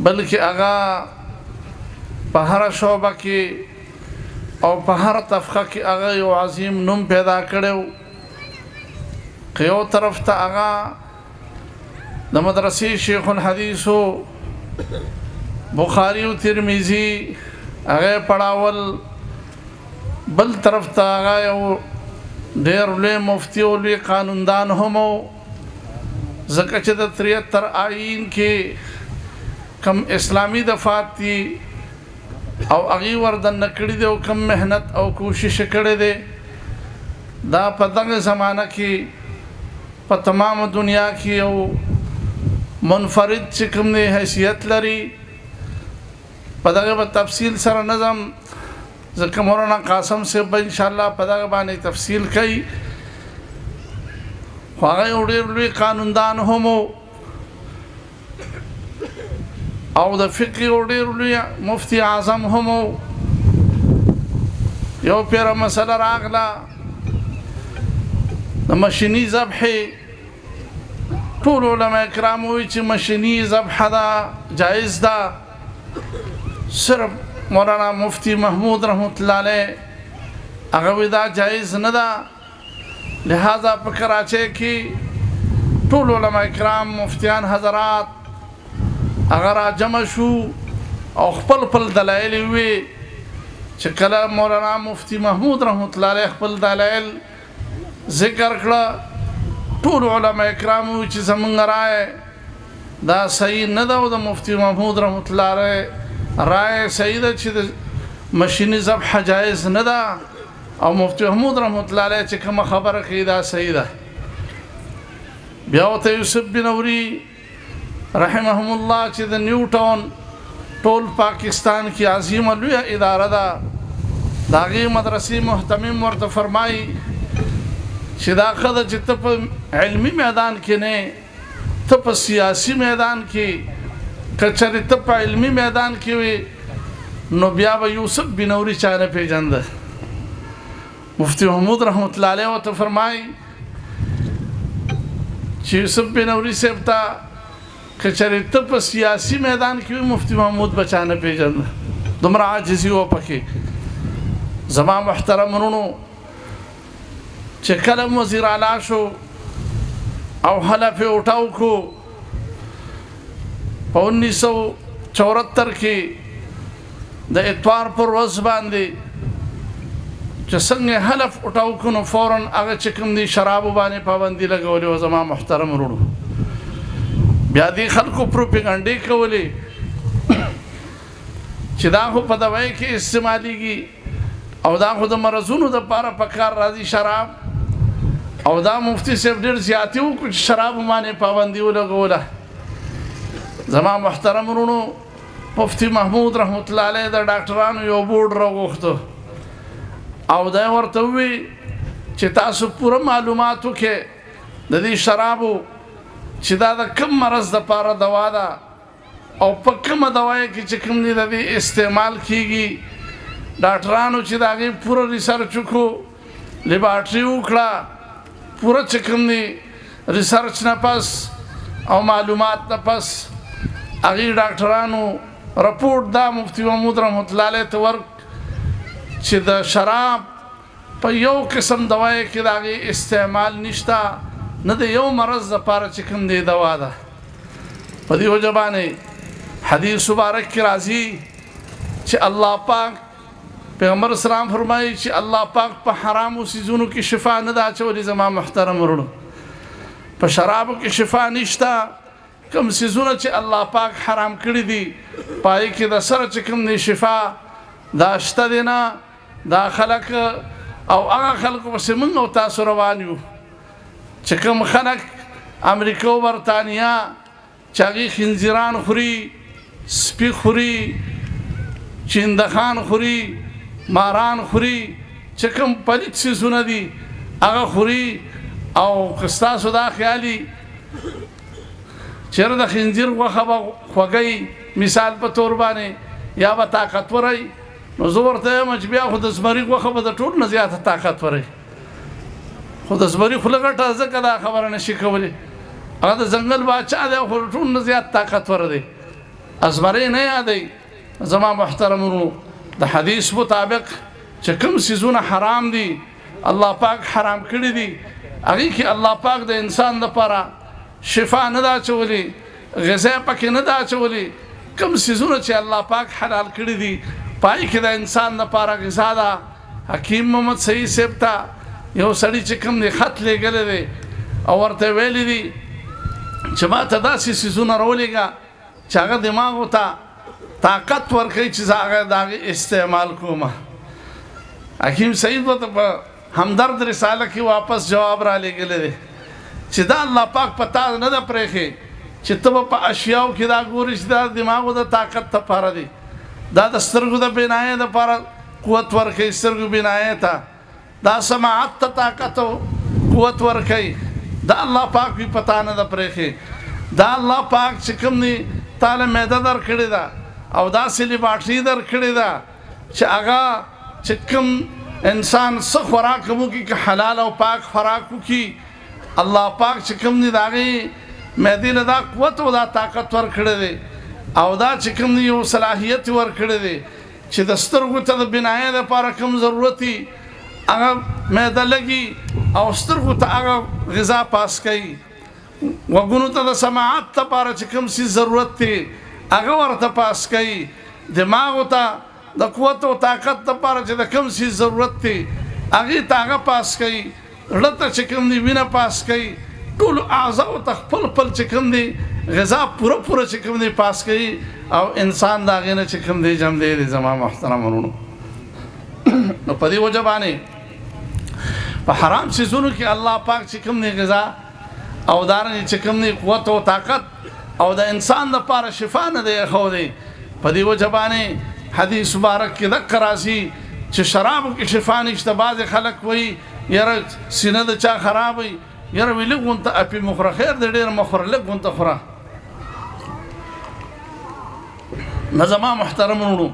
بلکې هغه په هر شعبه کې او په هر طبقه کې هغه یو عظیم نوم پیدا کړو که یو طرف ته هغه د مدرسې شیخ الحدیث بخاری او ترمذی هغه پڑھاول بل طرف ته هغه یو ډېر لوی مفتی او لوی قانوندان هم ځکه چې د 73 آئین کې کم اسلامی دفعات دي او هغې وردننه کړي دي او کم محنت او کوشش کړی دی دا په دغه زمانه کې په تمام دنیا کې یو منفرد چې کوم دی حیثیت لري په دغه به تفصیل سره نظم ځکه مولانا قاسم صاحب به انشاءالله په دغه باندې تفصیل کوي خو هغه یو ډېر لوی قانوندان هم او د فقه یو ډېر لوی مفتی اعظم هم یو پیره مسله راغله د مشیني ذبحې ټول علما کرام وایي چې مشیني ذبحه ده جایز ده صرف مولانا مفتی محمود رحمت الله علیه هغه وی دا جایز نه ده لہذا په کراچۍ کې ټول علما کرام مفتیان حضرات هغه را جمع شو او خپل خپل دلایل وی چې کله مولانا مفتی محمود رحمت الله علیه خپل دلایل ذکر کړه ټول علما کرام وی چې زمونږ رائے دا صحیح نه ده او د مفتی محمود رحمت الله علیه رائے صحیح ده چې د مشیني ذبح جایز نه ده او مفتی محمود رحمت الله علیه چې کومه خبره کوي دا صحیح ده بیا ورته یوسف بنوري رحمهم الله چې د نیو ټاون ټول پاکستان کې عظیمه لویه اداره ده د هغې مدرسې محتمم ورته فرمایي چې دا ښه ده چې ته په علمي میدان کې نه ته په سیاسي میدان کې که چېرې ته په علمي میدان کې وي نو بیا به یوسف بنوري چا نه پېژنده مفتی محمود رحمت الله علیه ورته فرمایي چې یوسف بنوري صاحب ته که چېرې ته په سیاسي میدان کې وي مفتی محمود به چا نه پېژنده دومره عاجزي وه پکې زما محترم ورونو چې کله وزیر اعلی شو او حلف یې وټاو کړو په 1974 کې د اتوار پر ورځ باندې چې څنګه حلف وټاو کړو نو فوراً هغه چې کوم دي شرابو باندې پابندي لګولې وه زما محترم ورونو بیا دې خلکو پروپیګنډې کولې چې دا خو په دوای کې استعمالیږي او دا خو د مرضونو دپاره په کار راځي شراب او دا مفتی صاحب ډېر زیاتې وکړو چې شرابو باندې پابندي ولګوله زما محترم ورونو مفتی محمود رحمت الله علیه د ډاکټرانو یو بورډ راغوښته او دا ورته ووی چې تاسو پوره معلومات وکړئ د دې شرابو چې دا د کوم مرض دپاره دوا ده او په کومه دوایه کې چې کوم دي د دې استعمال کیږي ډاکټرانو چې د هغې پوره ریسرچ وکړو لیبارټري وکړه پوره چې کوم دي ریسرچ نه پس او معلومات نه پس هغې ډاکټرانو رپورټ دا مفتی محمود رحمت الله علیه ته ورک چې د شراب په یو قسم دوایه کې د هغې استعمال نشته نه د یو مرض دپاره چې کوم دی دوا ده په دې وجه باندې حدیث مبارک کې راځي چې الله پاک پیغمبر اسلام فرمایي چې الله پاک په حرامو څیزونو کې شفا نه ده اچولې زما محترم ورونو په شرابو کې شفا نشته کوم څیزونه چې الله پاک حرام کړي دي په هغې کې د سره چې کوم دی شفا دا شته دی نه دا خلک او هغه خلکو پسې موږ او تاسو روان یو چې کوم خلک امریکا او برطانیه چې هغې خنزیران خوري سپي خوري چندخان خوري ماران خوري چې کوم پلیت څیزونه دي هغه خوري او که ستاسو دا خیالي چېرې د خنزیر غوښه به خوږی مثال په طور باندې یا به طاقتوری نو زه ورته یم چې بیا خو د زمري غوښه به د ټول نه زیاته طاقتوری خو د زمري خوله غټه ځکه دا خبره نشي کولی هغه د ځنګل باچا دی خو ټول نه زیات طاقتور دی ازمرې نه یادوي. زما محترمونو د حدیث مطابق چې کوم څیزونه حرام دي الله پاک حرام کړي دي هغې کې الله پاک د انسان لپاره شفا نه ده اچولې، غذا پکې نه ده اچولې. کوم څیزونه چې الله پاک حلال کړي دي پای کې د انسان لپاره غذا ده. حکیم محمد سعید صاحب ته یو سړي چې کوم دی خط لیږلی دی او ورته ویلی دي چې ما ته داسې څیزونه راولېږه چې هغه دماغو ته طاقت ورکوي چې زه هغه د هغې استعمال کوم. حکیم سعید ورته په همدرد رساله کې واپس جواب را لېږلی دی چې دا الله پاک په تا نه ده پرېښې چې ته به په اشیاو کې دا ګورې چې دا دماغو د طاقت دپاره دی، دا د سترګو د بینایۍ دپاره قوت ورکوي، سترګو بینایۍ ته دا سماعت ته طاقت او قوت ورکوي. دا الله پاک وي په تا نه ده پرېښې. دا الله پاک چې کوم دی تا له معده درکړې ده او داسې لیباټري درکړې ده چې هغه چې کوم انسان څه خوراک وکړي که حلال او پاک خوراک وکړي الله پاک چې کوم دی د هغې معدې له دا قوت او دا طاقت ورکړی دی او دا چې کوم دی یو صلاحیت ورکړی دی چې د سترګو ته د بینایۍ دپاره کوم ضرورت وي هغه معده لګي او سترګو ته هغه غذا پاس کوي. غوږونو ته د سماعت دپاره چې کوم څیز ضرورت دی هغه ورته پاس کوي. دماغو ته د قوت او طاقت دپاره چې د کوم څیز ضرورت دی هغې ته هغه پاس کوي. زړه ته چې کوم دی وینه پاس کوي. ټولو اعضاو ته خپل خپل چې کوم دی غذا پوره پوره چې کوم دی پاس کوي او انسان د هغې نه چې کوم دی جم دی زما محترم ورونو. نو په دې وجه باندې په حرام څیزونو کې الله پاک چې کوم دی غذا او دارنګې چې کوم دی قوت او طاقت او د انسان دپاره شفا نه دی ایښودی. په دې وجه باندې حدیث مبارک کې دقه راځي چې شرابو کې شفا نشته. بعضې خلک وایي یاره سینه د چا خراب وي یاره وي لږ غونته اپې مه خوره، خیر دی ډېر مه خوره، لږ غونته خوره. نه زما محترم وروڼو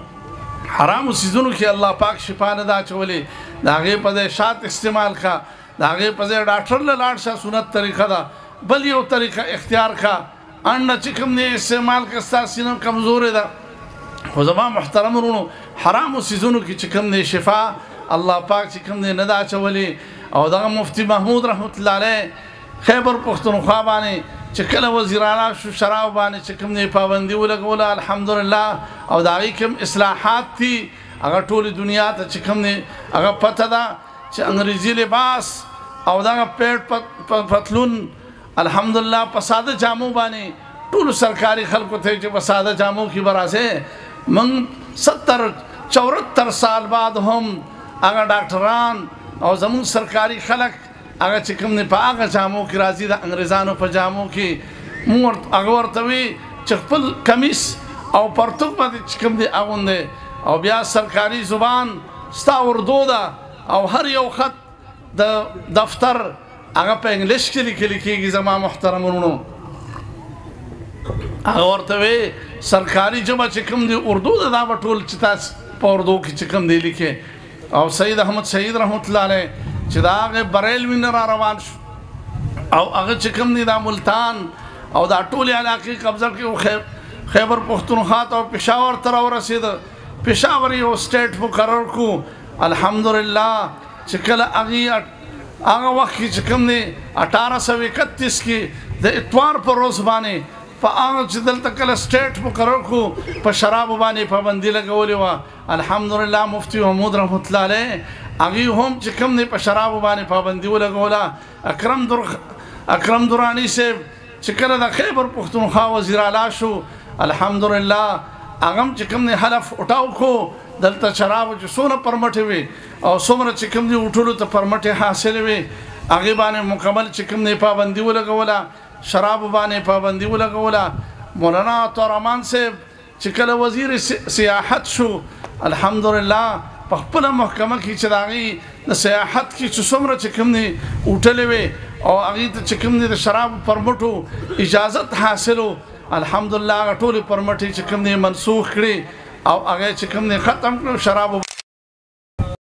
حرامو څیزونو کې الله پاک شفا نه ده اچولې. د هغې په ځای شات استعمال کا، د هغې په ځای ډاکټر له لاړ شه، سنت طریقه ده. بل یو طریقه اختیار کا، انډه چې کوم دی استعمال کا ستا سینه کمزورې ده. خو زما محترم وروڼو حرامو څیزونو کې چې کوم دی شفا الله پاک چې کوم دی نه ده اچولې. او دغه مفتی محمود رحمت الله علیه خیبر پښتونخوا باندې چې کله وزیر اعلی شو شراب باندې چې کوم دی پابندي ولګوله الحمدلله او د هغې کوم اصلاحات دي هغه ټولې دنیا ته چې کوم دی هغه پته ده چې انګریزي لباس او دغه پیټ پتلون الحمدلله په ساده جامو باندې ټولو سرکاري خلکو ته چې په ساده جامو کې به راځې. موږ 74 سال بعد هم هغه ډاکټران او زمون سرکاري خلک هغه چې کوم دی په هغه جامو کې راځي د انګریزانو په جامو کې. موږ هغه ورته وي چې خپل کمیس او پرتوګ باندې چې کوم دی اغوندی او بیا سرکاري زبان ستا اردو ده او هر یو خط د دفتر هغه په انګلیش کې لیکل کېږي. زما محترم وروڼو هغه ورته وی سرکاري ژبه چې کوم دی اردو ده دا به ټول چې تاسو په اردو کې چې کوم دی لیکې. او سید احمد شهید رحمت الله علیه چې دا هغه بریلوي نه را روان شو او هغه چې کوم دی دا ملتان او دا ټولې علاقې قبضه کړي. خیبر پښتونخوا ته او پېښور ته راورسېده. پېښور یو سټیټ مقرر کړو الحمدلله چې کله هغه وخت کې چې کوم دی 1831 کې د اتوار په روز باندې په هغه چې دلته کله سټیټ مقرر کړو په شرابو باندې پابندي لګولې وه. الحمدلله مفتی محمود رحمت الله علیه هغې هم چې کوم دی په شرابو باندې پابندي ولګوله. اکرم دراني صاحب چې کله د خیبر پښتونخوا وزیر اعلی شو الحمدلله هغه هم چې کوم دی حلف اټاو کړو دلته شرابو چې څومره پرمټې وي او څومره چې کوم دی وټولو ته پرمټې حاصلې وي هغې باندې مکمل چې کوم دی پابندي ولګوله. شرابو باندې پابندي ولګوله. مولانا عطارمان صاحب چې کله وزیر سیاحت شو الحمدلله په خپله محکمه کې چې د هغې د سیاحت کې چې څومره چې کوم دی وټلې وې او هغې ته چې کوم دی د شرابو پرمټو اجازت حاصلو الحمدلله هغه ټولې پرمټې چې کوم دی منسوخ کړي او هغه چې کوم دی ختم کړو. شرابو